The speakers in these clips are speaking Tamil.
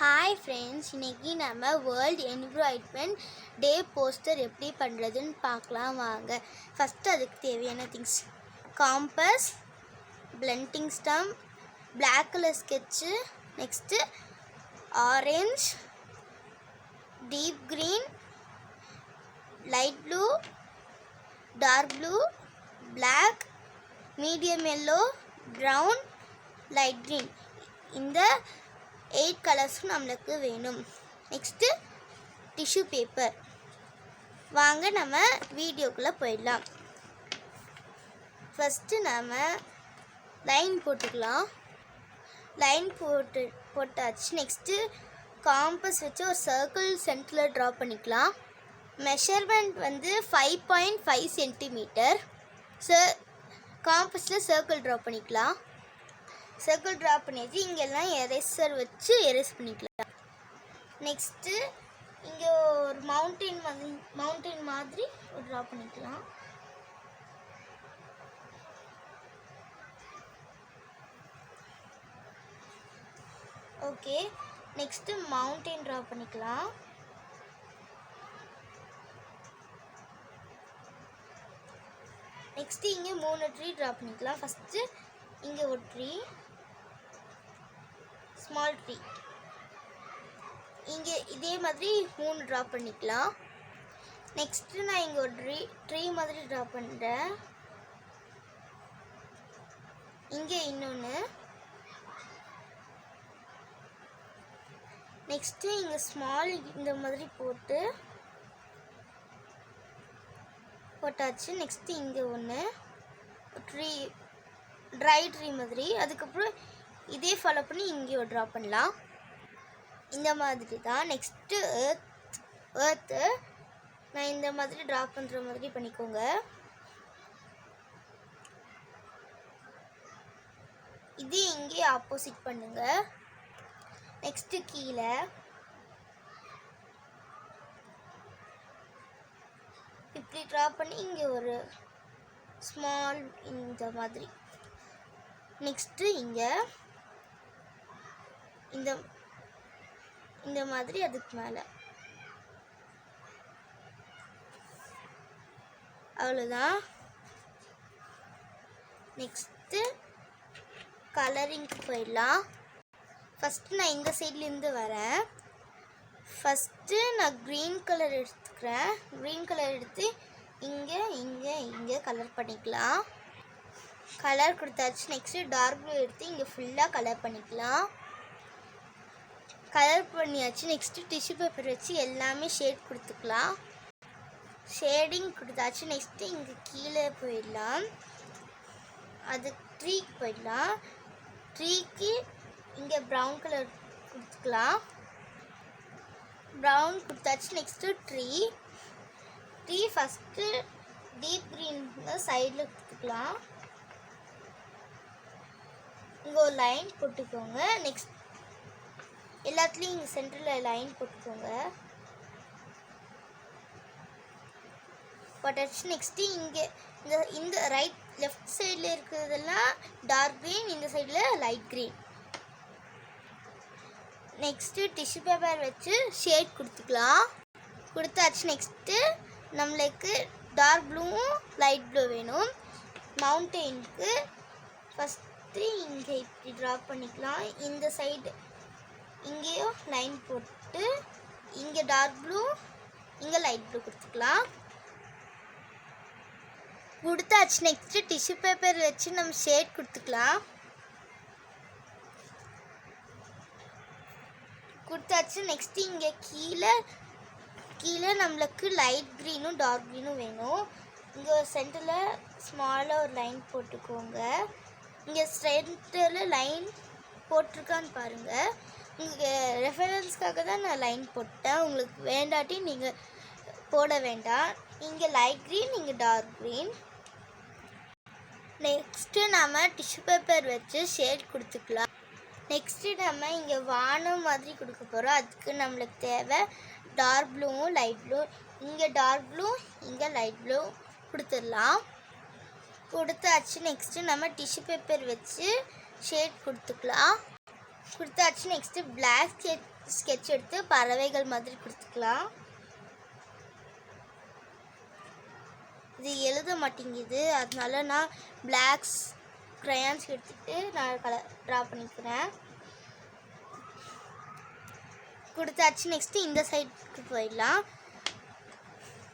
ஹாய் ஃப்ரெண்ட்ஸ், இன்றைக்கி நம்ம வேர்ல்டு என்விரான்மெண்ட் டே போஸ்டர் எப்படி பண்ணுறதுன்னு பார்க்கலாம் வாங்க. ஃபஸ்ட்டு அதுக்கு தேவையான things: compass, blending stump, black colour sketch, next orange, deep green, light blue, dark blue, black, medium yellow, brown, light green. இந்த 8 கலர்ஸும் நம்மளுக்கு வேணும். Next tissue paper. வாங்க நம்ம வீடியோக்குள்ளே போயிடலாம். ஃபஸ்ட்டு நம்ம லைன் போட்டுக்கலாம். லைன் போட்டாச்சு. நெக்ஸ்ட்டு காம்பஸ் வச்சு ஒரு சர்க்கிள் சென்டரில் ட்ரா பண்ணிக்கலாம். Measurement 5.5 centimetre. காம்பஸில் சர்க்கிள் ட்ரா பண்ணிக்கலாம். சர்க்கிள் ட்ரா பண்ணியாச்சு. இங்கெல்லாம் எரேசர் வச்சு எரேஸ் பண்ணிக்கலாம். நெக்ஸ்ட்டு இங்கே ஒரு மவுண்டைன் மாதிரி ஒரு ட்ரா பண்ணிக்கலாம். ஓகே, நெக்ஸ்ட்டு மவுண்டைன் ட்ரா பண்ணிக்கலாம். நெக்ஸ்ட்டு இங்கே 3 ட்ரீ ட்ரா பண்ணிக்கலாம். ஃபஸ்ட்டு இங்கே ஒரு ட்ரீ, ஸ்மால் ட்ரீ. இங்கே இதே மாதிரி 3 ட்ரா பண்ணிக்கலாம். நெக்ஸ்ட்டு நான் இங்கே ஒரு ட்ரீ மாதிரி ட்ரா பண்ணுறேன். இங்கே இன்னொன்று. நெக்ஸ்ட்டு இங்கே ஸ்மால் இந்த மாதிரி போட்டாச்சு. நெக்ஸ்ட்டு இங்கே ஒன்று ட்ரீ, ட்ரை ட்ரீ மாதிரி. அதுக்கப்புறம் இதே ஃபாலோ பண்ணி இங்கே ஒரு ட்ரா பண்ணலாம். இந்த மாதிரி தான். நெக்ஸ்ட்டு ஏர்த்து நான் இந்த மாதிரி ட்ரா பண்ணுற மாதிரி பண்ணிக்கோங்க. இது இங்கே ஆப்போசிட் பண்ணுங்க. நெக்ஸ்ட்டு கீழே இப்படி ட்ரா பண்ணி இங்கே ஒரு ஸ்மால் இந்த மாதிரி. நெக்ஸ்ட்டு இங்கே இந்த மாதிரி அதுக்கு மேலே. அவ்வளோதான். நெக்ஸ்ட்டு கலரிங்க்கு போயிடலாம். ஃபஸ்ட்டு நான் இந்த சைட்லேருந்து வரேன். ஃபஸ்ட்டு நான் க்ரீன் கலர் எடுத்துக்கிறேன். க்ரீன் கலர் எடுத்து இங்கே கலர் பண்ணிக்கலாம். கலர் கொடுத்தாச்சு. நெக்ஸ்ட்டு டார்க் ப்ளூ எடுத்து இங்கே ஃபுல்லாக கலர் பண்ணிக்கலாம். கலர் பண்ணியாச்சு. நெக்ஸ்ட்டு டிஷ்யூ பேப்பர் வச்சு எல்லாமே ஷேட் கொடுத்துக்கலாம். ஷேடிங் கொடுத்தாச்சு. நெக்ஸ்ட்டு இங்கே கீழே போயிடலாம். அது ட்ரீக்கு போயிடலாம். ட்ரீக்கு இங்கே ப்ரௌன் கலர் கொடுத்துக்கலாம். ப்ரௌன் கொடுத்தாச்சு. Next tree first deep green சைடில் கொடுத்துக்கலாம். இங்கே ஒரு லைன் போட்டுக்கோங்க. நெக்ஸ்ட் எல்லாத்துலேயும் இங்கே சென்டரில் லைன் போட்டுக்கோங்க. போட்டாச்சு. நெக்ஸ்ட்டு இங்கே இந்த லெஃப்ட் சைடில் இருக்கிறதெல்லாம் டார்க் க்ரீன், இந்த சைடில் light green. Next tissue paper வச்சு ஷேட் கொடுத்தாச்சு. நெக்ஸ்ட்டு நம்மளுக்கு டார்க் ப்ளூவும் லைட் ப்ளூ வேணும். மவுண்டெயினுக்கு ஃபஸ்ட்டு இங்கே இப்படி ட்ரா பண்ணிக்கலாம். இந்த சைடு இங்கேயும் லைன் போட்டு இங்கே டார்க் ப்ளூ, இங்கே லைட் ப்ளூ கொடுத்தாச்சு. நெக்ஸ்ட்டு டிஷ்யூ பேப்பர் வச்சு நம்ம ஷேட் கொடுத்தாச்சு. நெக்ஸ்ட்டு இங்கே கீழே நம்மளுக்கு லைட் க்ரீனும் டார்க் க்ரீனும் வேணும். இங்கே ஒரு சென்டரில் ஸ்மாலாக ஒரு லைன் போட்டுக்கோங்க. இங்கே சென்டரில் லைன் போட்டிருக்கான்னு பாருங்கள். உங்கள் ரெஃபரன்ஸ்க்காக தான் நான் லைன் போட்டேன். உங்களுக்கு வேண்டாட்டி நீங்கள் போட வேண்டாம். இங்கே லைட் க்ரீன், இங்கே டார்க் க்ரீன். நெக்ஸ்ட்டு நம்ம டிஷ்யூ பேப்பர் வச்சு ஷேட் கொடுத்துக்கலாம். நெக்ஸ்ட்டு நம்ம இங்கே வானம் மாதிரி கொடுக்க போகிறோம். அதுக்கு நம்மளுக்கு தேவை டார்க் ப்ளூவும் லைட் ப்ளூ. இங்கே டார்க் ப்ளூ, இங்கே லைட் ப்ளூ கொடுத்துடலாம். கொடுத்தாச்சு. நெக்ஸ்ட்டு நம்ம டிஷ்யூ பேப்பர் வச்சு ஷேட் கொடுத்துக்கலாம். கொடுத்தாச்சு. நெக்ஸ்ட்டு பிளாக் ஸ்கெட்ச் எடுத்து பறவைகள் மாதிரி கொடுத்துக்கலாம். இது எழுத மாட்டேங்குது, அதனால நான் பிளாக்ஸ் க்ரையான்ஸ் எடுத்துகிட்டு நான் ட்ரா பண்ணிக்கிறேன். கொடுத்தாச்சு. நெக்ஸ்ட்டு இந்த சைடுக்கு போயிடலாம்.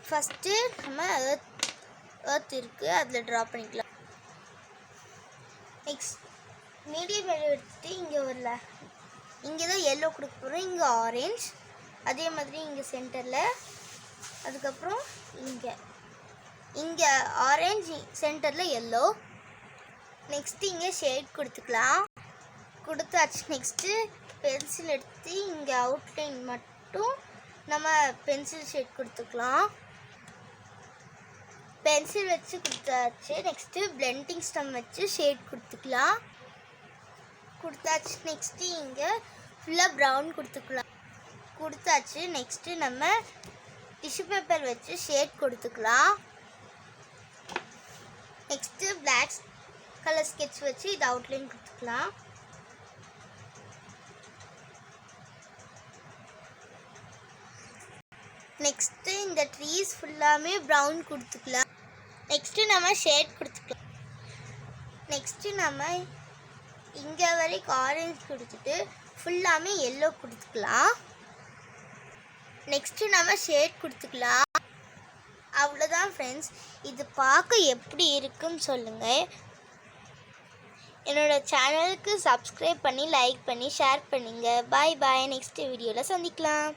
ஃபஸ்ட்டு நம்ம எர்த் இருக்குது, அதில் ட்ரா பண்ணிக்கலாம். நெக்ஸ்ட் மீடியம் எல்லோ எடுத்துகிட்டு இங்கே வரல, இங்கே தான் எல்லோ கொடுக்க போகிறோம், இங்கே ஆரஞ்ச், அதே மாதிரி இங்கே சென்டரில், அதுக்கப்புறம் இங்கே ஆரஞ்சு சென்டரில் எல்லோ. நெக்ஸ்ட்டு இங்கே ஷேட் கொடுத்துக்கலாம். கொடுத்தாச்சு. நெக்ஸ்ட்டு பென்சில் எடுத்து இங்கே அவுட்லைன் மட்டும் நம்ம பென்சில் ஷேட் கொடுத்துக்கலாம். பென்சில் வச்சு கொடுத்தாச்சு. நெக்ஸ்ட்டு பிளெண்டிங் ஸ்டம் வச்சு ஷேட் கொடுத்துக்கலாம். கொடுத்தாச்சு. நெக்ஸ்ட்டு இங்கே ஃபுல்லாக ப்ரௌன் கொடுத்துக்கலாம். கொடுத்தாச்சு. நெக்ஸ்ட்டு நம்ம டிஷ்யூ பேப்பர் வச்சு ஷேட் கொடுத்துக்கலாம். நெக்ஸ்ட்டு பிளாக் கலர் ஸ்கெட்ச் வச்சு இது அவுட்லைன் கொடுத்துக்கலாம். நெக்ஸ்ட்டு இந்த ட்ரீஸ் ஃபுல்லாமே ப்ரௌன் கொடுத்துக்கலாம். நெக்ஸ்ட்டு நம்ம ஷேட் கொடுத்துக்கலாம். நெக்ஸ்ட்டு நம்ம இங்கே வரைக்கும் ஆரஞ்சு கொடுத்துட்டு ஃபுல்லாமே எல்லோ கொடுத்துக்கலாம். நெக்ஸ்ட்டு நம்ம ஷேட் கொடுத்துக்கலாம். அவ்வளோதான் ஃப்ரெண்ட்ஸ். இது பார்க்க எப்படி இருக்குன்னு சொல்லுங்கள். என்னோடய சேனலுக்கு சப்ஸ்கிரைப் பண்ணி லைக் பண்ணி ஷேர் பண்ணுங்கள். பாய் பாய். நெக்ஸ்ட் வீடியோவில் சந்திக்கலாம்.